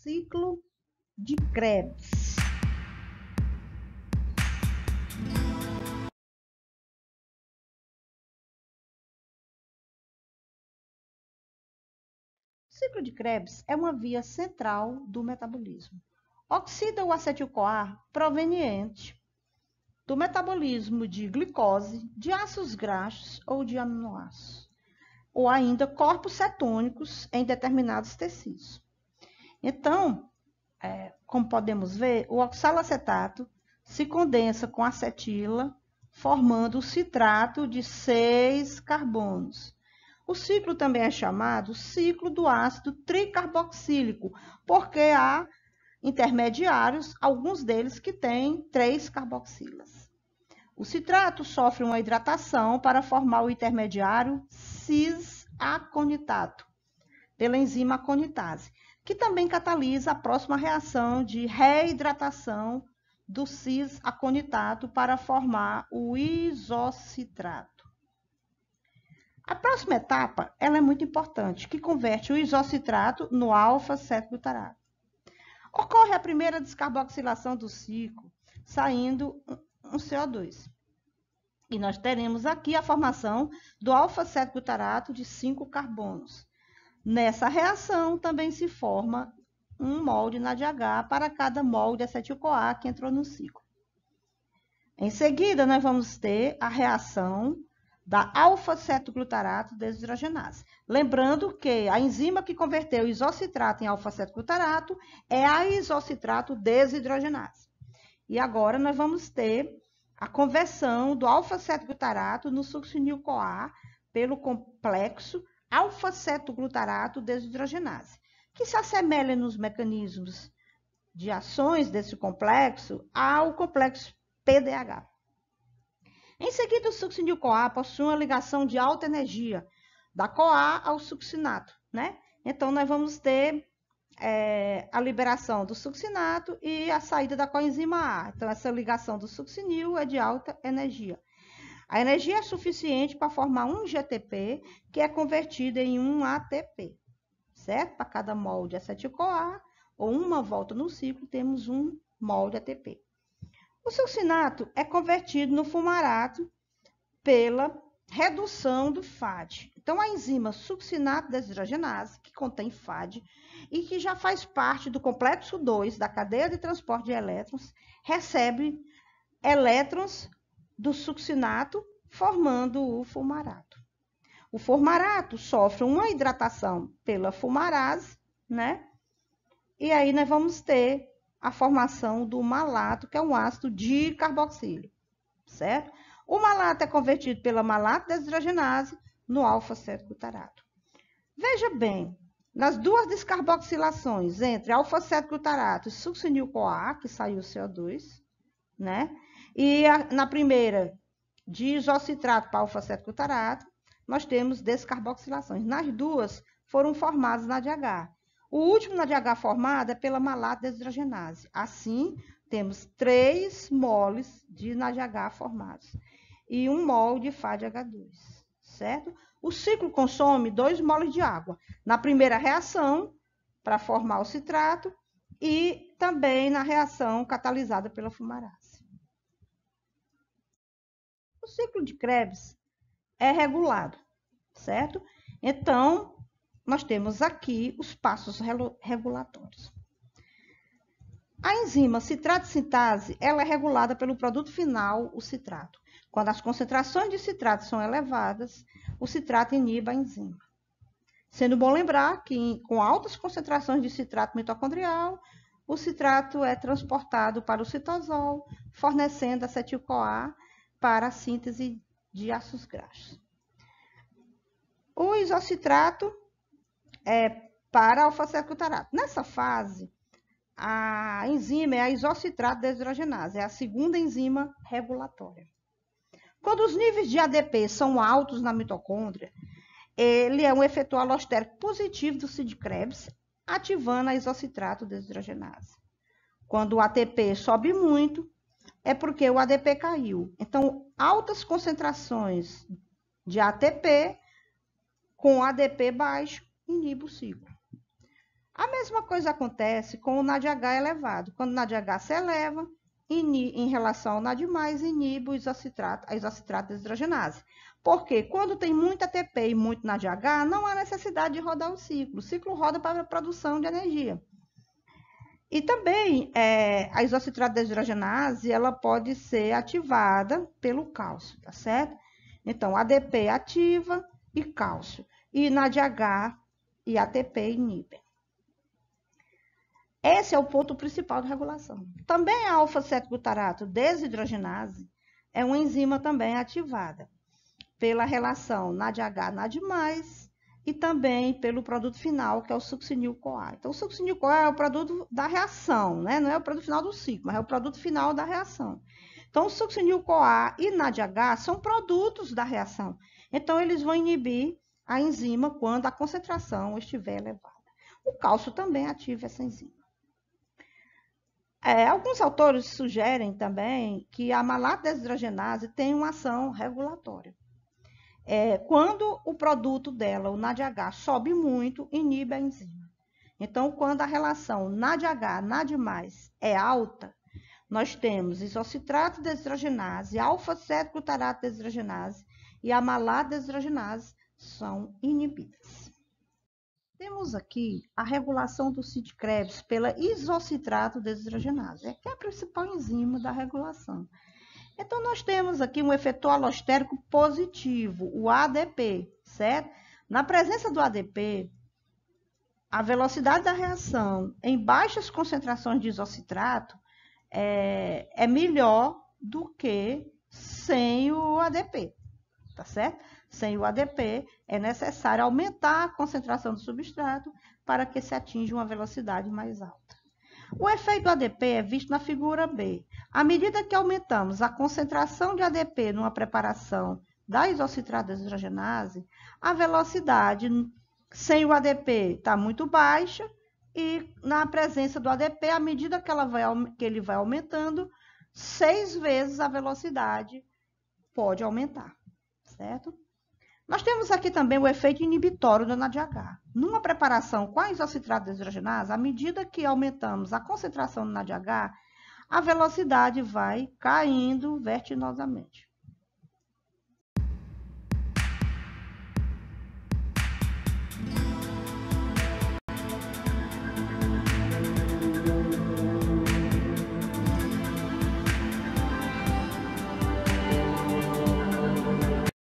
ciclo de Krebs. O ciclo de Krebs é uma via central do metabolismo. Oxida o acetil-CoA proveniente do metabolismo de glicose, de ácidos graxos ou de aminoácidos, ou ainda corpos cetônicos em determinados tecidos. Então, como podemos ver, o oxalacetato se condensa com acetila, formando o citrato de 6 carbonos. O ciclo também é chamado ciclo do ácido tricarboxílico, porque há intermediários, alguns deles que têm 3 carboxilas. O citrato sofre uma hidratação para formar o intermediário cis-aconitato, pela enzima aconitase, que também catalisa a próxima reação de reidratação do cis-aconitato para formar o isocitrato. A próxima etapa ela é muito importante, que converte o isocitrato no alfa-cetoglutarato. Ocorre a primeira descarboxilação do ciclo, saindo um CO2. E nós teremos aqui a formação do alfa-cetoglutarato de 5 carbonos. Nessa reação também se forma um mol de NADH para cada mol de acetil-CoA que entrou no ciclo. Em seguida, nós vamos ter a reação da alfa-cetoglutarato desidrogenase. Lembrando que a enzima que converteu o isocitrato em alfa-cetoglutarato é a isocitrato desidrogenase. E agora nós vamos ter a conversão do alfa-cetoglutarato no succinil-CoA pelo complexo alfa-cetoglutarato desidrogenase, que se assemelha nos mecanismos de ações desse complexo ao complexo PDH. Em seguida, o succinil-CoA possui uma ligação de alta energia, da CoA ao succinato, né? Então, nós vamos ter a liberação do succinato e a saída da coenzima A. Então, essa ligação do succinil é de alta energia. A energia é suficiente para formar um GTP, que é convertido em um ATP, certo? Para cada mol de acetil-CoA, ou uma volta no ciclo, temos um mol de ATP. O succinato é convertido no fumarato pela redução do FAD. Então, a enzima succinato desidrogenase, que contém FAD e que já faz parte do complexo 2 da cadeia de transporte de elétrons, recebe elétrons do succinato, formando o fumarato. O fumarato sofre uma hidratação pela fumarase, né? E aí nós vamos ter a formação do malato, que é um ácido dicarboxílico, certo? O malato é convertido pela malato desidrogenase no alfa-cetoglutarato. Veja bem, nas duas descarboxilações entre alfa-cetoglutarato e succinil-CoA, que saiu o CO2, né? E na primeira, de isocitrato para alfa-cetoglutarato, nós temos descarboxilações. Nas duas, foram formadas NADH. O último NADH formado é pela malato desidrogenase. Assim, temos 3 moles de NADH formados e 1 mol de FADH2, certo? O ciclo consome 2 moles de água na primeira reação, para formar o citrato, e também na reação catalisada pela fumarase. O ciclo de Krebs é regulado, certo? Então, nós temos aqui os passos regulatórios. A enzima citrato sintase, ela é regulada pelo produto final, o citrato. Quando as concentrações de citrato são elevadas, o citrato inibe a enzima. Sendo bom lembrar que com altas concentrações de citrato mitocondrial, o citrato é transportado para o citosol, fornecendo acetil-CoA para a síntese de ácidos graxos. O isocitrato é para alfa-cetoglutarato. Nessa fase, a enzima é a isocitrato desidrogenase, é a segunda enzima regulatória. Quando os níveis de ADP são altos na mitocôndria, ele é um efetor alostérico positivo do ciclo de Krebs, ativando a isocitrato desidrogenase. Quando o ATP sobe muito, é porque o ADP caiu. Então, altas concentrações de ATP com ADP baixo inibe o ciclo. A mesma coisa acontece com o NADH elevado. Quando o NADH se eleva, em relação ao NAD+, inibe a isocitrato deshidrogenase. Porque quando tem muito ATP e muito NADH, não há necessidade de rodar o ciclo. O ciclo roda para a produção de energia. E também a isocitrato deshidrogenase, ela pode ser ativada pelo cálcio, tá certo? Então, ADP ativa e cálcio. E NADH e ATP inibem. Esse é o ponto principal de regulação. Também a alfa-7-glutarato desidrogenase é uma enzima também ativada pela relação NADH-NAD+, e também pelo produto final, que é o succinil-CoA. Então, o succinil-CoA é o produto da reação, né? Não é o produto final do ciclo, mas é o produto final da reação. Então, o succinil-CoA e NADH são produtos da reação. Então, eles vão inibir a enzima quando a concentração estiver elevada. O cálcio também ativa essa enzima. Alguns autores sugerem também que a malato desidrogenase tem uma ação regulatória. Quando o produto dela, o NADH, sobe muito, inibe a enzima. Então, quando a relação NADH-NAD+, é alta, nós temos isocitrato desidrogenase, alfa-7-glutarato desidrogenase e a malato desidrogenase são inibidas. Temos aqui a regulação do CID Krebs pela isocitrato desidrogenase, que é a principal enzima da regulação. Então, nós temos aqui um efetor alostérico positivo, o ADP, certo? Na presença do ADP, a velocidade da reação em baixas concentrações de isocitrato é melhor do que sem o ADP, tá certo? Sem o ADP, é necessário aumentar a concentração do substrato para que se atinja uma velocidade mais alta. O efeito do ADP é visto na figura B. À medida que aumentamos a concentração de ADP numa preparação da isocitrato desidrogenase, a velocidade sem o ADP está muito baixa e na presença do ADP, à medida que ele vai aumentando, 6 vezes a velocidade pode aumentar, certo? Nós temos aqui também o efeito inibitório do NADH. Numa preparação com a isocitrato desidrogenase, à medida que aumentamos a concentração do NADH, a velocidade vai caindo vertiginosamente.